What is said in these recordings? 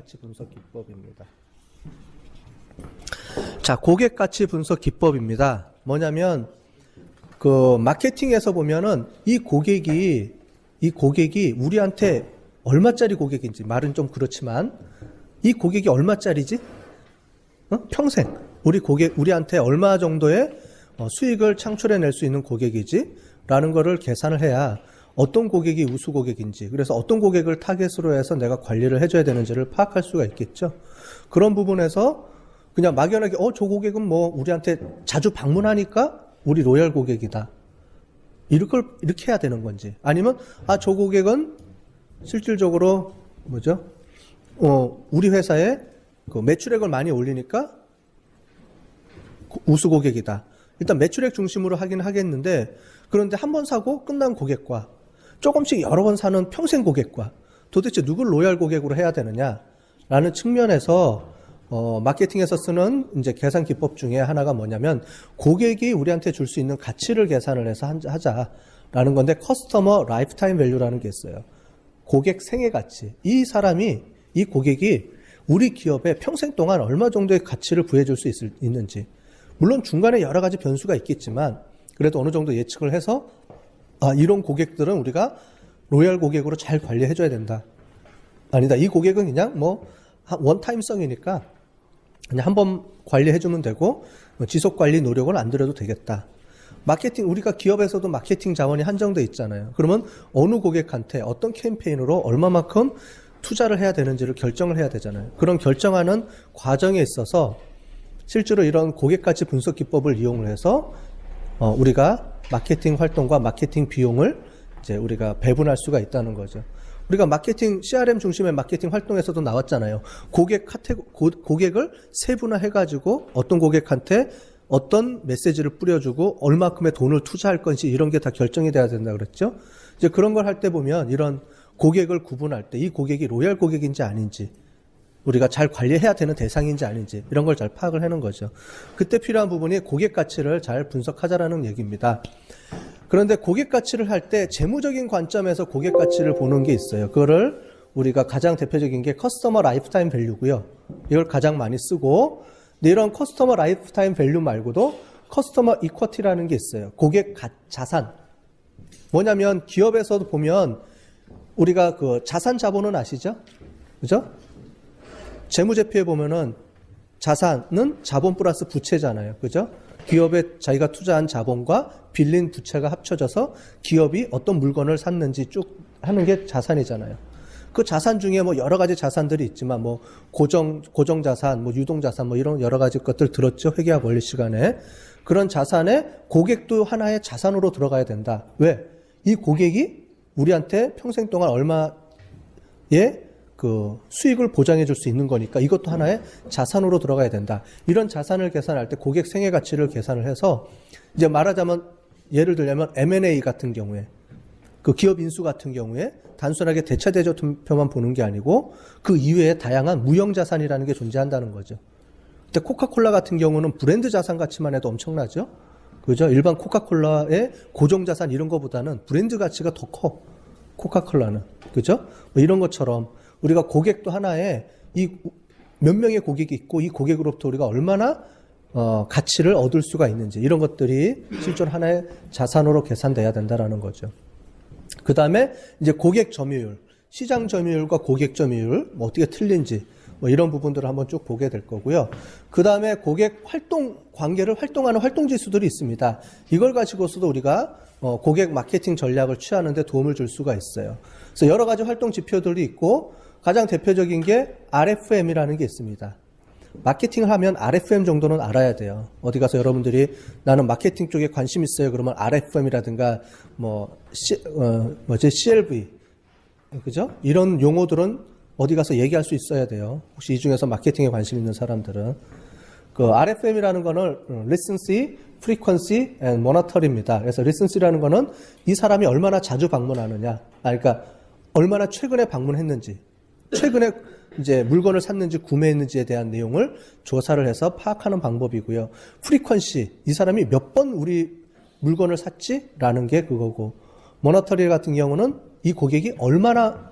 가치 분석 기법입니다. 자, 고객 가치 분석 기법입니다. 뭐냐면 그 마케팅에서 보면은 이 고객이 우리한테 얼마짜리 고객인지, 말은 좀 그렇지만 이 고객이 얼마짜리지? 평생 우리한테 얼마 정도의 수익을 창출해낼 수 있는 고객이지? 라는 거를 계산을 해야 어떤 고객이 우수 고객인지, 그래서 어떤 고객을 타겟으로 해서 내가 관리를 해줘야 되는지를 파악할 수가 있겠죠. 그런 부분에서 그냥 막연하게 저 고객은 뭐 우리한테 자주 방문하니까 우리 로얄 고객이다, 이렇게 해야 되는 건지, 아니면 저 고객은 실질적으로 우리 회사에 그 매출액을 많이 올리니까 우수 고객이다. 일단 매출액 중심으로 하긴 하겠는데, 그런데 한 번 사고 끝난 고객과 조금씩 여러 번 사는 평생 고객과 도대체 누굴 로얄 고객으로 해야 되느냐라는 측면에서 마케팅에서 쓰는 이제 계산 기법 중에 하나가 뭐냐면, 고객이 우리한테 줄 수 있는 가치를 계산을 해서 하자라는 건데, 커스터머 라이프타임 밸류라는 게 있어요. 고객 생애 가치. 이 고객이 우리 기업에 평생 동안 얼마 정도의 가치를 부여줄 수 있는지. 물론 중간에 여러 가지 변수가 있겠지만 그래도 어느 정도 예측을 해서 이런 고객들은 우리가 로얄 고객으로 잘 관리해줘야 된다. 아니다, 이 고객은 그냥 원타임성이니까 그냥 한번 관리해주면 되고 지속 관리 노력을 안 들여도 되겠다. 마케팅, 우리가 기업에서도 마케팅 자원이 한정돼 있잖아요. 그러면 어느 고객한테 어떤 캠페인으로 얼마만큼 투자를 해야 되는지를 결정을 해야 되잖아요. 그런 결정하는 과정에 있어서 실제로 이런 고객가치 분석 기법을 이용을 해서 우리가 마케팅 활동과 마케팅 비용을 이제 우리가 배분할 수가 있다는 거죠. 우리가 마케팅, CRM 중심의 마케팅 활동에서도 나왔잖아요. 고객을 세분화해가지고 어떤 고객한테 어떤 메시지를 뿌려주고 얼마큼의 돈을 투자할 건지, 이런 게 다 결정이 돼야 된다 그랬죠. 이제 그런 걸 할 때 보면 이런 고객을 구분할 때 이 고객이 로얄 고객인지 아닌지, 우리가 잘 관리해야 되는 대상인지 아닌지, 이런 걸 잘 파악을 하는 거죠. 그때 필요한 부분이 고객 가치를 잘 분석하자라는 얘기입니다. 그런데 고객 가치를 할 때 재무적인 관점에서 고객 가치를 보는 게 있어요. 그거를 우리가 가장 대표적인 게 커스터머 라이프타임 밸류고요. 이걸 가장 많이 쓰고, 이런 커스터머 라이프타임 밸류 말고도 커스터머 이쿼티라는 게 있어요. 고객 자산. 뭐냐면 기업에서도 보면 우리가 그 자산 자본은 아시죠? 그죠? 재무제표에 보면은 자산은 자본 플러스 부채잖아요. 그죠? 기업에 자기가 투자한 자본과 빌린 부채가 합쳐져서 기업이 어떤 물건을 샀는지 쭉 하는 게 자산이잖아요. 그 자산 중에 뭐 여러 가지 자산들이 있지만 뭐 고정 자산, 뭐 유동 자산, 뭐 이런 여러 가지 것들 들었죠. 회계학 원리 시간에. 그런 자산에 고객도 하나의 자산으로 들어가야 된다. 왜? 이 고객이 우리한테 평생 동안 얼마의 그 수익을 보장해 줄 수 있는 거니까 이것도 하나의 자산으로 들어가야 된다. 이런 자산을 계산할 때 고객 생애 가치를 계산을 해서, 이제 말하자면 예를 들자면 M&A 같은 경우에, 그 기업 인수 같은 경우에 단순하게 대차대조표만 보는 게 아니고 그 이외에 다양한 무형 자산이라는 게 존재한다는 거죠. 근데 코카콜라 같은 경우는 브랜드 자산 가치만 해도 엄청나죠. 그죠? 일반 코카콜라의 고정 자산 이런 거보다는 브랜드 가치가 더 커. 코카콜라는. 그죠? 뭐 이런 것처럼 우리가 고객도 하나의 몇 명의 고객이 있고 이 고객으로부터 우리가 얼마나 가치를 얻을 수가 있는지, 이런 것들이 실제로 하나의 자산으로 계산돼야 된다라는 거죠. 그 다음에 이제 고객 점유율, 시장 점유율과 고객 점유율 뭐 어떻게 틀린지 뭐 이런 부분들을 한번 쭉 보게 될 거고요. 그 다음에 고객 관계를 활동하는 활동 지수들이 있습니다. 이걸 가지고서도 우리가 고객 마케팅 전략을 취하는 데 도움을 줄 수가 있어요. 그래서 여러 가지 활동 지표들이 있고 가장 대표적인 게 RFM이라는 게 있습니다. 마케팅을 하면 RFM 정도는 알아야 돼요. 어디 가서 여러분들이 나는 마케팅 쪽에 관심 있어요. 그러면 RFM이라든가 CLV, 그죠? 이런 용어들은 어디 가서 얘기할 수 있어야 돼요. 혹시 이 중에서 마케팅에 관심 있는 사람들은. 그 RFM이라는 거는 Recency, Frequency and Monitoring입니다. 그래서 Recency라는 거는 이 사람이 얼마나 자주 방문하느냐, 그러니까 얼마나 최근에 방문했는지, 최근에 이제 물건을 샀는지 구매했는지에 대한 내용을 조사를 해서 파악하는 방법이고요. 프리퀀시, 이 사람이 몇 번 우리 물건을 샀지라는 게 그거고, 모니터링 같은 경우는 이 고객이 얼마나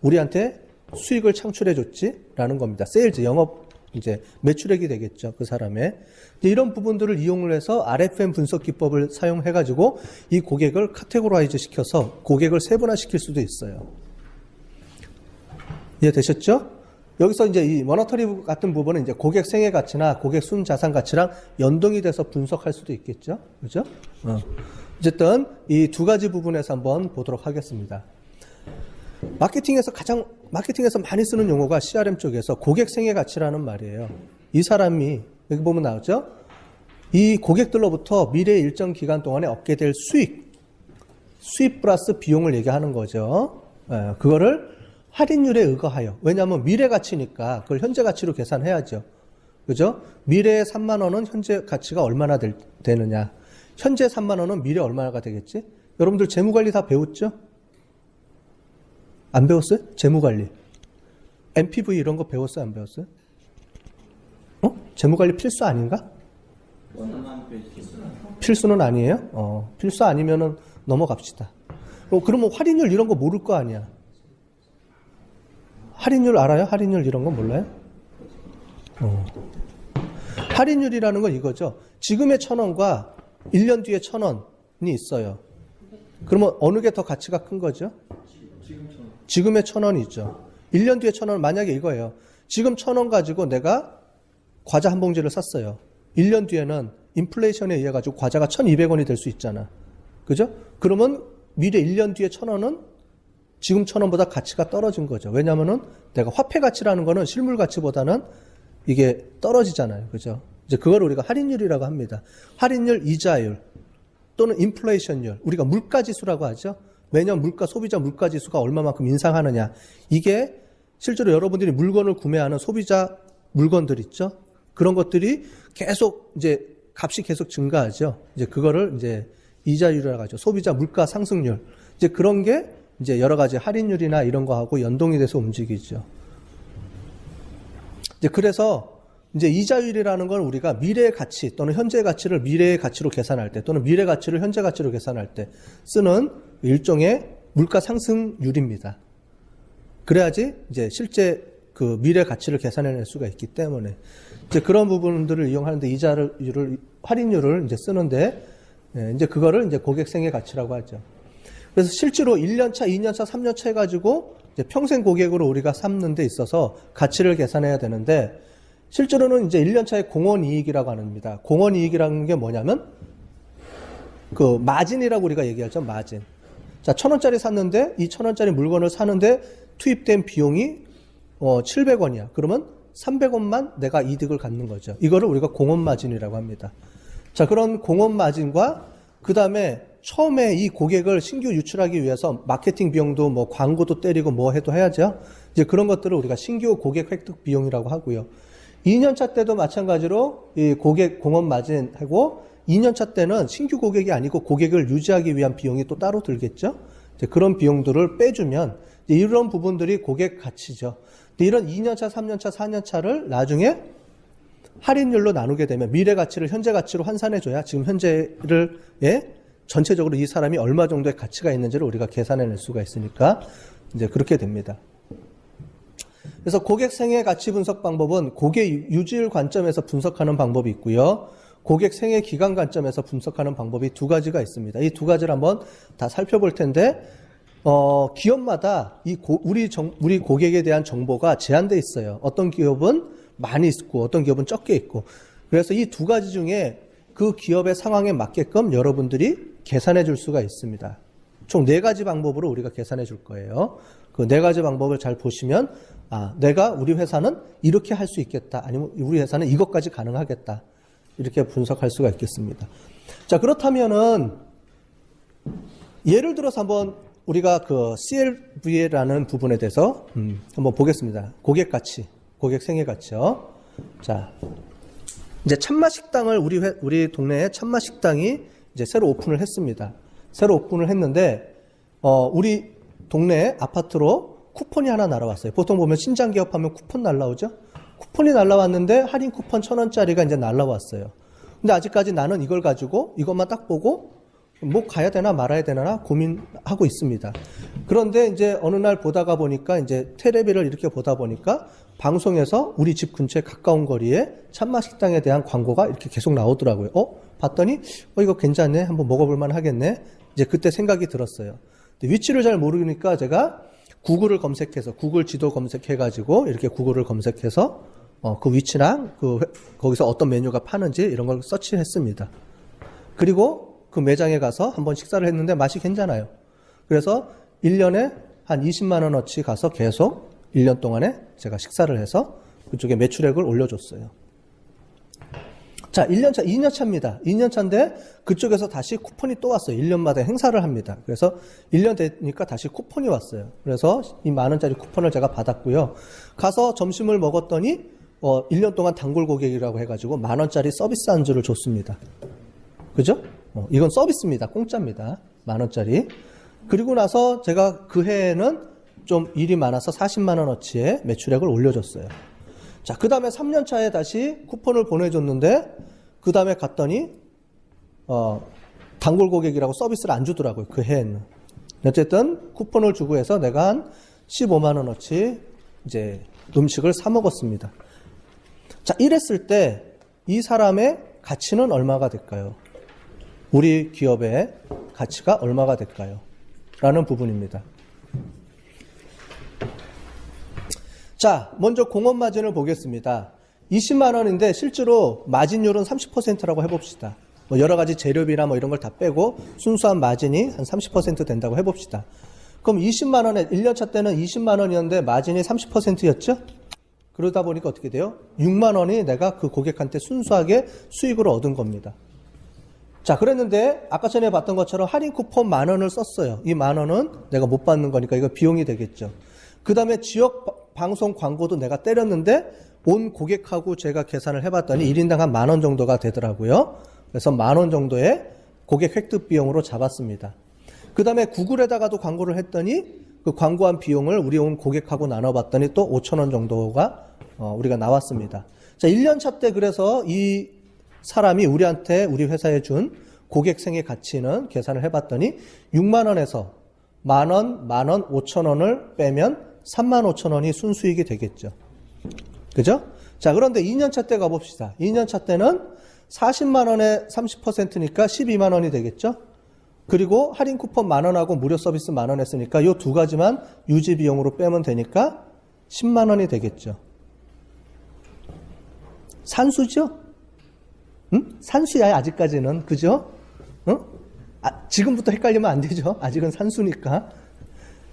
우리한테 수익을 창출해줬지라는 겁니다. 세일즈, 영업, 이제 매출액이 되겠죠. 그 사람의. 이런 부분들을 이용을 해서 RFM 분석 기법을 사용해가지고 이 고객을 카테고라이즈 시켜서 고객을 세분화시킬 수도 있어요. 이해되셨죠? 여기서 이제 이 모니터리 같은 부분은 이제 고객 생애 가치나 고객 순 자산 가치랑 연동이 돼서 분석할 수도 있겠죠. 그죠? 어쨌든 이 두 가지 부분에서 한번 보도록 하겠습니다. 마케팅에서 많이 쓰는 용어가 CRM 쪽에서 고객 생애 가치라는 말이에요. 이 사람이 여기 보면 나오죠? 이 고객들로부터 미래 일정 기간 동안에 얻게 될 수익 플러스 비용을 얘기하는 거죠. 그거를 할인율에 의거하여. 왜냐하면 미래 가치니까 그걸 현재 가치로 계산해야죠. 그죠? 미래의 3만 원은 현재 가치가 얼마나 되느냐. 현재 3만 원은 미래 얼마가 되겠지? 여러분들 재무관리 다 배웠죠? 안 배웠어요? 재무관리. MPV 이런 거 배웠어요? 안 배웠어요? 재무관리 필수 아닌가? 필수는 아니에요? 필수 아니면은 넘어갑시다. 그러면 할인율 이런 거 모를 거 아니야? 할인율 알아요? 할인율 이런 거 몰라요? 할인율이라는 건 이거죠. 지금의 1,000원과 1년 뒤에 1,000원이 있어요. 그러면 어느 게 더 가치가 큰 거죠? 지금의 1,000원이죠. 1년 뒤에 1,000원 만약에 이거예요. 지금 1,000원 가지고 내가 과자 한 봉지를 샀어요. 1년 뒤에는 인플레이션에 의해 가지고 과자가 1,200원이 될 수 있잖아. 그죠? 그러면 미래 1년 뒤에 1,000원은 지금 1,000원보다 가치가 떨어진 거죠. 왜냐면은 내가 화폐 가치라는 거는 실물 가치보다는 이게 떨어지잖아요. 그죠? 이제 그걸 우리가 할인율이라고 합니다. 할인율, 이자율 또는 인플레이션율. 우리가 물가지수라고 하죠. 매년 소비자 물가지수가 얼마만큼 인상하느냐. 이게 실제로 여러분들이 물건을 구매하는 소비자 물건들 있죠. 그런 것들이 계속 이제 값이 계속 증가하죠. 이제 그거를 이제 이자율이라고 하죠. 소비자 물가 상승률. 이제 그런 게 이제 여러 가지 할인율이나 이런 거하고 연동이 돼서 움직이죠. 이제 그래서 이제 이자율이라는 건 우리가 미래의 가치 또는 현재의 가치를 미래의 가치로 계산할 때 또는 미래 가치를 현재 가치로 계산할 때 쓰는 일종의 물가 상승률입니다. 그래야지 이제 실제 그 미래 가치를 계산해낼 수가 있기 때문에 이제 그런 부분들을 이용하는데 이자율을 할인율을 이제 쓰는데 이제 그거를 이제 고객 생애 가치라고 하죠. 그래서 실제로 1년차, 2년차, 3년차 해가지고 이제 평생 고객으로 우리가 삼는 데 있어서 가치를 계산해야 되는데 실제로는 이제 1년차의 공원이익이라고 합니다. 공원이익이라는 게 뭐냐면 그 마진이라고 우리가 얘기하죠. 마진. 자, 1,000원짜리 샀는데 이 1,000원짜리 물건을 사는데 투입된 비용이 700원이야. 그러면 300원만 내가 이득을 갖는 거죠. 이거를 우리가 공원 마진이라고 합니다. 자, 그런 공원 마진과 그 다음에 처음에 이 고객을 신규 유출하기 위해서 마케팅 비용도 뭐 광고도 때리고 뭐 해도 해야죠. 이제 그런 것들을 우리가 신규 고객 획득 비용이라고 하고요. 2년차 때도 마찬가지로 이 고객 공원 마진하고 2년차 때는 신규 고객이 아니고 고객을 유지하기 위한 비용이 또 따로 들겠죠. 이제 그런 비용들을 빼주면 이제 이런 부분들이 고객 가치죠. 이런 2년차, 3년차, 4년차를 나중에 할인율로 나누게 되면 미래 가치를 현재 가치로 환산해줘야 지금 현재를 전체적으로 이 사람이 얼마 정도의 가치가 있는지를 우리가 계산해낼 수가 있으니까 이제 그렇게 됩니다. 그래서 고객 생애 가치 분석 방법은 고객 유지율 관점에서 분석하는 방법이 있고요. 고객 생애 기간 관점에서 분석하는 방법이 두 가지가 있습니다. 이 두 가지를 한번 다 살펴볼 텐데 기업마다 우리 고객에 대한 정보가 제한되어 있어요. 어떤 기업은 많이 있고 어떤 기업은 적게 있고 그래서 이 두 가지 중에 그 기업의 상황에 맞게끔 여러분들이 계산해 줄 수가 있습니다. 총 4가지 방법으로 우리가 계산해 줄 거예요. 그 4가지 방법을 잘 보시면 내가 우리 회사는 이렇게 할 수 있겠다. 아니면 우리 회사는 이것까지 가능하겠다. 이렇게 분석할 수가 있겠습니다. 자, 그렇다면은 예를 들어서 한번 우리가 그 CLV라는 부분에 대해서 한번 보겠습니다. 고객 가치, 고객 생애 가치요. 자, 이제 참맛 식당을 우리 동네에 참맛 식당이 이제 새로 오픈을 했습니다. 새로 오픈을 했는데 우리 동네 아파트로 쿠폰이 하나 날아왔어요. 보통 보면 신장 기업하면 쿠폰 날라오죠. 쿠폰이 날라왔는데 할인 쿠폰 1,000원짜리가 이제 날라왔어요. 근데 아직까지 나는 이걸 가지고 이것만 딱 보고 뭐 가야 되나 말아야 되나 고민하고 있습니다. 그런데 이제 어느 날 보다가 보니까 이제 테레비를 이렇게 보다 보니까 방송에서 우리 집 근처에 가까운 거리에 참맛식당에 대한 광고가 이렇게 계속 나오더라고요. 봤더니 이거 괜찮네. 한번 먹어볼 만 하겠네. 이제 그때 생각이 들었어요. 위치를 잘 모르니까 제가 구글을 검색해서 구글 지도 검색해가지고 이렇게 구글을 검색해서 그 위치랑 거기서 어떤 메뉴가 파는지 이런 걸 서치했습니다. 그리고 그 매장에 가서 한번 식사를 했는데 맛이 괜찮아요. 그래서 1년에 한 20만 원어치 가서 계속 1년 동안에 제가 식사를 해서 그쪽에 매출액을 올려줬어요. 자, 1년차, 2년차입니다. 2년차인데 그쪽에서 다시 쿠폰이 또 왔어요. 1년마다 행사를 합니다. 그래서 1년 되니까 다시 쿠폰이 왔어요. 그래서 이 10,000원짜리 쿠폰을 제가 받았고요. 가서 점심을 먹었더니 1년 동안 단골 고객이라고 해가지고 10,000원짜리 서비스 안주를 줬습니다. 그죠? 이건 서비스입니다. 공짜입니다. 10,000원짜리. 그리고 나서 제가 그 해에는 좀 일이 많아서 40만 원어치의 매출액을 올려줬어요. 자, 그 다음에 3년차에 다시 쿠폰을 보내줬는데, 그 다음에 갔더니, 단골 고객이라고 서비스를 안 주더라고요. 그 해에는. 어쨌든, 쿠폰을 주고 해서 내가 한 15만 원어치 이제 음식을 사 먹었습니다. 자, 이랬을 때, 이 사람의 가치는 얼마가 될까요? 우리 기업의 가치가 얼마가 될까요? 라는 부분입니다. 자, 먼저 공업 마진을 보겠습니다. 20만 원인데 실제로 마진율은 30%라고 해봅시다. 여러 가지 재료비나 이런 걸 다 빼고 순수한 마진이 한 30% 된다고 해봅시다. 그럼 20만 원에 1년차 때는 20만 원이었는데 마진이 30%였죠? 그러다 보니까 어떻게 돼요? 6만 원이 내가 그 고객한테 순수하게 수익으로 얻은 겁니다. 자, 그랬는데 아까 전에 봤던 것처럼 할인 쿠폰 10,000원을 썼어요. 이 10,000원은 내가 못 받는 거니까 이거 비용이 되겠죠. 그 다음에 지역 방송 광고도 내가 때렸는데 온 고객하고 제가 계산을 해봤더니 1인당 한 10,000원 정도가 되더라고요. 그래서 10,000원 정도의 고객 획득 비용으로 잡았습니다. 그 다음에 구글에다가도 광고를 했더니 그 광고한 비용을 우리 온 고객하고 나눠봤더니 또 5,000원 정도가 우리가 나왔습니다. 자, 1년차 때 그래서 이 사람이 우리한테 우리 회사에 준 고객생의 가치는 계산을 해봤더니 6만 원에서 10,000원, 10,000원, 5,000원을 빼면 35,000원이 순수익이 되겠죠. 그죠? 자, 그런데 2년차 때 가봅시다. 2년차 때는 40만 원에 30%니까 12만 원이 되겠죠? 그리고 할인 쿠폰 10,000원하고 무료 서비스 10,000원 했으니까 이 두 가지만 유지 비용으로 빼면 되니까 10만 원이 되겠죠. 산수죠? 응? 산수야, 아직까지는. 그죠? 응? 지금부터 헷갈리면 안 되죠. 아직은 산수니까.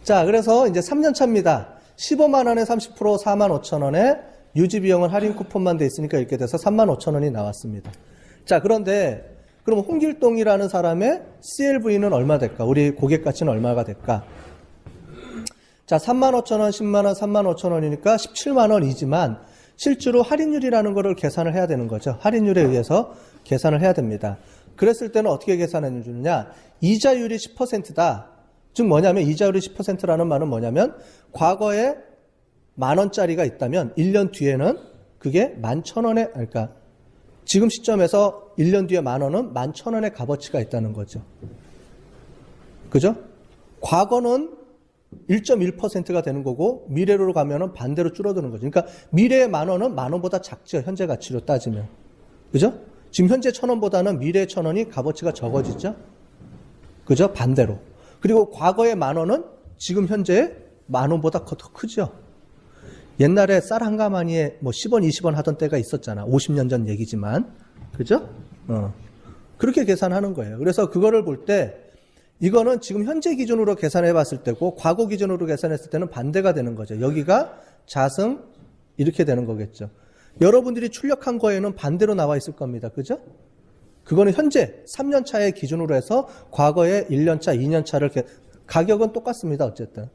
자, 그래서 이제 3년차입니다. 15만 원에 30% 45,000원에 유지 비용은 할인 쿠폰만 돼 있으니까 이렇게 돼서 35,000원이 나왔습니다. 자, 그런데 그럼 홍길동이라는 사람의 CLV는 얼마 될까? 우리 고객 가치는 얼마가 될까? 자, 35,000원, 10만 원, 35,000원이니까 17만 원이지만 실제로 할인율이라는 거를 계산을 해야 되는 거죠. 할인율에 의해서 계산을 해야 됩니다. 그랬을 때는 어떻게 계산해 주느냐? 이자율이 10%다. 즉 뭐냐면 이자율이 10%라는 말은 뭐냐면 과거에 10,000원짜리가 있다면 1년 뒤에는 그게 11,000원에 그러니까 지금 시점에서 1년 뒤에 10,000원은 11,000원의 값어치가 있다는 거죠. 그죠? 과거는 1.1%가 되는 거고 미래로 가면은 반대로 줄어드는 거죠. 그러니까 미래의 10,000원은 10,000원보다 작죠. 현재 가치로 따지면. 그죠? 지금 현재 1,000원보다는 미래의 1,000원이 값어치가 적어지죠. 그죠? 반대로. 그리고 과거의 10,000원은 지금 현재 10,000원보다 더 크죠. 옛날에 쌀 한 가마니에 10원, 20원 하던 때가 있었잖아. 50년 전 얘기지만. 그죠? 그렇게 계산하는 거예요. 그래서 그거를 볼 때 이거는 지금 현재 기준으로 계산해 봤을 때고 과거 기준으로 계산했을 때는 반대가 되는 거죠. 여기가 자승 이렇게 되는 거겠죠. 여러분들이 출력한 거에는 반대로 나와 있을 겁니다. 그죠? 그거는 현재 3년차의 기준으로 해서 과거의 1년차, 2년차를 가격은 똑같습니다. 어쨌든.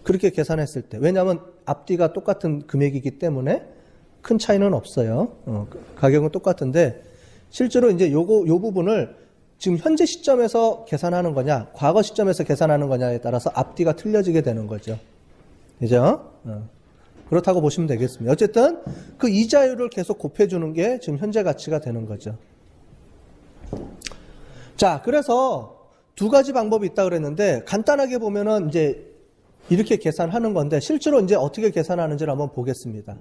그렇게 계산했을 때. 왜냐하면 앞뒤가 똑같은 금액이기 때문에 큰 차이는 없어요. 가격은 똑같은데 실제로 이제 요 부분을 지금 현재 시점에서 계산하는 거냐, 과거 시점에서 계산하는 거냐에 따라서 앞뒤가 틀려지게 되는 거죠. 그죠? 그렇다고 보시면 되겠습니다. 어쨌든 그 이자율을 계속 곱해주는 게 지금 현재 가치가 되는 거죠. 자, 그래서 두 가지 방법이 있다 그랬는데 간단하게 보면은 이제 이렇게 계산하는 건데 실제로 이제 어떻게 계산하는지를 한번 보겠습니다.